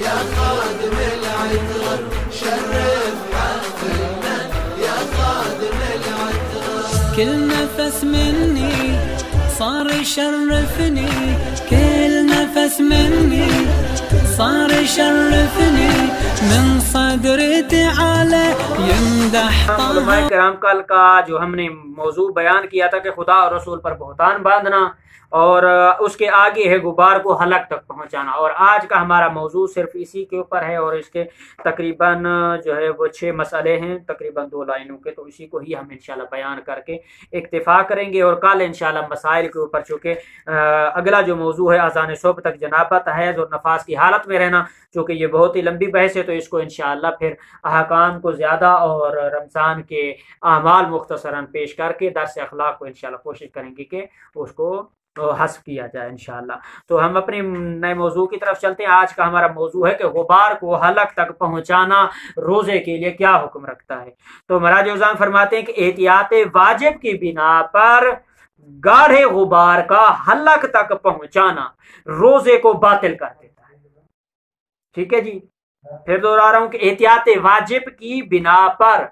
يا خادم العطر شرف حفلنا يا خادم العطر. كل نفس مني صار يشرفني، كل نفس مني صار يشرفني، من صدر تعالى يمدح علماء کرام کل کا جو ہم نے موضوع بیان کیا تھا کہ خدا اور رسول پر بہتان باندھنا اور اس کے آگے ہے غبار کو حلق تک پہنچانا، اور آج کا ہمارا موضوع صرف اسی کے اوپر ہے، اور اس کے تقریباً جو ہے وہ 6 مسئلے ہیں تقریباً 2 لائنوں کے، تو اسی کو ہی ہم انشاءاللہ بیان کر کے اکتفا کریں گے. اور کل انشاءاللہ مسائل کے اوپر چونکہ اگلا جو موضوع ہے اذان صبح تک جنابت، حیض اور نفاس کی حالت میں رہنا، چونکہ یہ بہت ہی لمبی بحث ہے، تو اس کو انشاءاللہ پھر احکام کو زیادہ اور رمضان کے اعمال مختصراً پیش کر کے درس اخلاق کو انشاءاللہ کوشش کریں گے کہ اس کو حذف کیا جائے انشاءاللہ. تو ہم اپنے نئے موضوع کی طرف چلتے ہیں. آج کا ہمارا موضوع ہے کہ غبار کو حلق تک پہنچانا روزے کے لیے کیا حکم رکھتا ہے. تو مراج عظام فرماتے ہیں کہ احتیاط واجب کی بنا پر گاڑھے غبار کا حلق تک پہنچانا روزے کو باطل کر دیتا ہے. ٹھیک ہے جی، پھر دوہرا رہا ہوں کہ احتیاط واجب کی بنا پر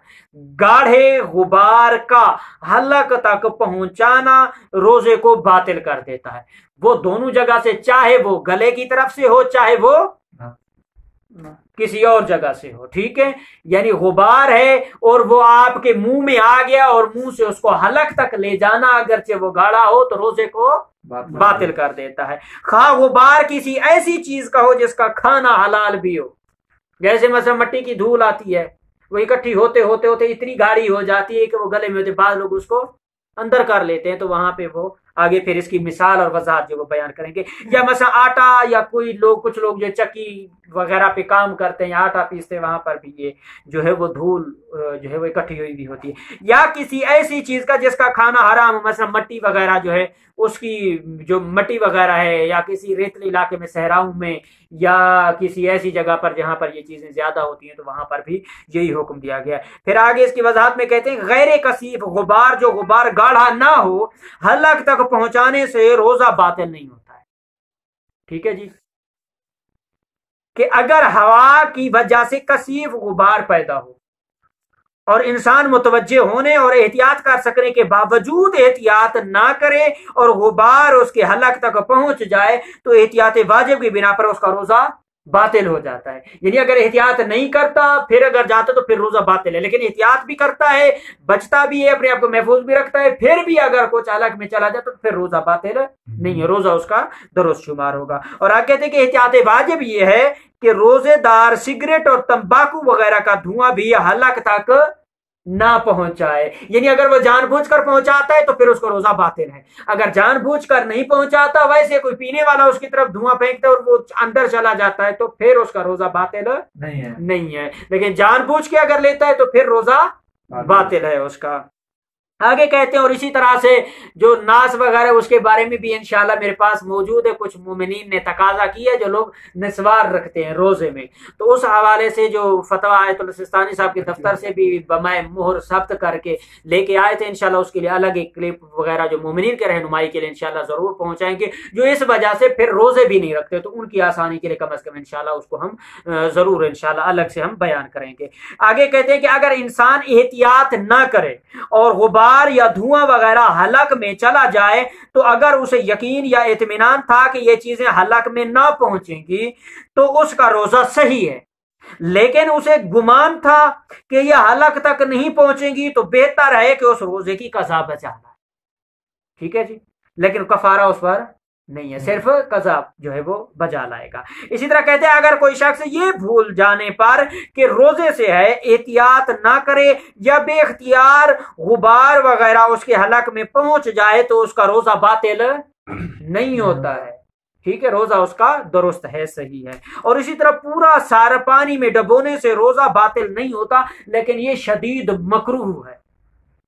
گاڑھے غبار کا حلق تک پہنچانا روزے کو باطل کر دیتا ہے. وہ دونوں جگہ سے، چاہے وہ گلے کی طرف سے ہو چاہے وہ کسی اور جگہ سے ہو. ٹھیک ہے، یعنی غبار ہے اور وہ آپ کے منہ میں آ گیا اور منہ سے اس کو حلق تک لے جانا اگرچہ وہ گاڑھا ہو تو روزے کو باطل کر دیتا ہے. خواہ غبار کسی ایسی چیز کا ہو جس کا کھانا حلال بھی ہو، جیسے مثلا مٹی کی دھول آتی ہے، وہ اکٹھی ہوتے ہوتے ہوتے اتنی گاڑھی ہو جاتی ہے کہ وہ گلے میں ہوتے، بعض لوگ اس کو اندر کر لیتے ہیں، تو وہاں پہ وہ آگے پھر اس کی مثال اور وضاحت جو وہ بیان کریں گے. یا مثلا آٹا، یا کوئی لوگ کچھ لوگ جو چکی وغیرہ پہ کام کرتے ہیں، آٹا پیستے ہیں، وہاں پر بھی یہ جو ہے وہ دھول جو ہے وہ اکٹھی ہوئی بھی ہوتی ہے. یا کسی ایسی چیز کا جس کا کھانا حرام ہو، مثلا مٹی وغیرہ جو ہے اس کی جو مٹی وغیرہ ہے، یا کسی ریتلی علاقے میں صحراؤں میں، یا کسی ایسی جگہ پر جہاں پر یہ چیزیں زیادہ ہوتی ہیں، تو وہاں پر بھی یہی حکم دیا گیا ہے. پھر آگے اس کی وضاحت میں کہتے ہیں غیر کثیف غبار، جو غبار گاڑھا نہ ہو، حلق تک پہنچانے سے روزہ باطل نہیں ہوتا ہے. ٹھیک ہے جی، کہ اگر ہوا کی وجہ سے کثیف غبار پیدا ہو اور انسان متوجہ ہونے اور احتیاط کر سکنے کے باوجود احتیاط نہ کرے اور غبار اس کے حلق تک پہنچ جائے، تو احتیاط واجب کی بنا پر اس کا روزہ باطل ہو جاتا ہے. یعنی اگر احتیاط نہیں کرتا پھر اگر جاتا تو پھر روزہ باطل ہے، لیکن احتیاط بھی کرتا ہے، بچتا بھی ہے، اپنے آپ کو محفوظ بھی رکھتا ہے، پھر بھی اگر کچھ حلق میں چلا جائے تو پھر روزہ باطل نہیں ہے، روزہ اس کا درست شمار ہوگا. اور آگے کہتے ہیں کہ احتیاط واجب یہ ہے کہ روزے دار سگریٹ اور تمباکو وغیرہ کا دھواں بھی حلق تک نہ پہنچائے. یعنی اگر وہ جان بوجھ کر پہنچاتا ہے تو پھر اس کو روزہ باطل ہے. اگر جان بوجھ کر نہیں پہنچاتا، ویسے کوئی پینے والا اس کی طرف دھواں پھینکتا ہے اور وہ اندر چلا جاتا ہے، تو پھر اس کا روزہ باطل نہیں ہے. لیکن جان بوجھ کے اگر لیتا ہے تو پھر روزہ باطل ہے اس کا. آگے کہتے ہیں اور اسی طرح سے جو ناس وغیرہ اس کے بارے میں بھی انشاءاللہ میرے پاس موجود ہے. کچھ مومنین نے تقاضا کیا جو لوگ نسوار رکھتے ہیں روزے میں، تو اس حوالے سے جو فتویٰ آیت اللہ سستانی صاحب کے دفتر سے بھی بمائے مہر ثبت کر کے لے کے آئے تھے. انشاءاللہ اس کے لیے الگ ایک کلپ وغیرہ جو مومنین کے رہنمائی کے لیے انشاءاللہ ضرور پہنچائیں گے، جو اس وجہ سے پھر روزے بھی نہیں رکھتے، تو ان کی آسانی کے لیے کم از کم انشاءاللہ اس کو ہم ضرور انشاءاللہ الگ سے ہم بیان کریں گے. آگے کہتے ہیں کہ اگر انسان احتیاط نہ کرے اور غبار یا دھواں وغیرہ حلق میں چلا جائے، تو اگر اسے یقین یا اطمینان تھا کہ یہ چیزیں حلق میں نہ پہنچیں گی تو اس کا روزہ صحیح ہے، لیکن اسے گمان تھا کہ یہ حلق تک نہیں پہنچیں گی تو بہتر ہے کہ اس روزے کی قضا بجا لائے. ٹھیک ہے جی، لیکن کفارہ اس پر نہیں ہے، صرف قضا جو ہے وہ بجا لائے گا. اسی طرح کہتے ہیں اگر کوئی شخص یہ بھول جانے پر کہ روزے سے ہے احتیاط نہ کرے یا بے اختیار غبار وغیرہ اس کے حلق میں پہنچ جائے تو اس کا روزہ باطل نہیں ہوتا ہے. ٹھیک ہے، روزہ اس کا درست ہے، صحیح ہے. اور اسی طرح پورا سارا پانی میں ڈبونے سے روزہ باطل نہیں ہوتا، لیکن یہ شدید مکروہ ہے.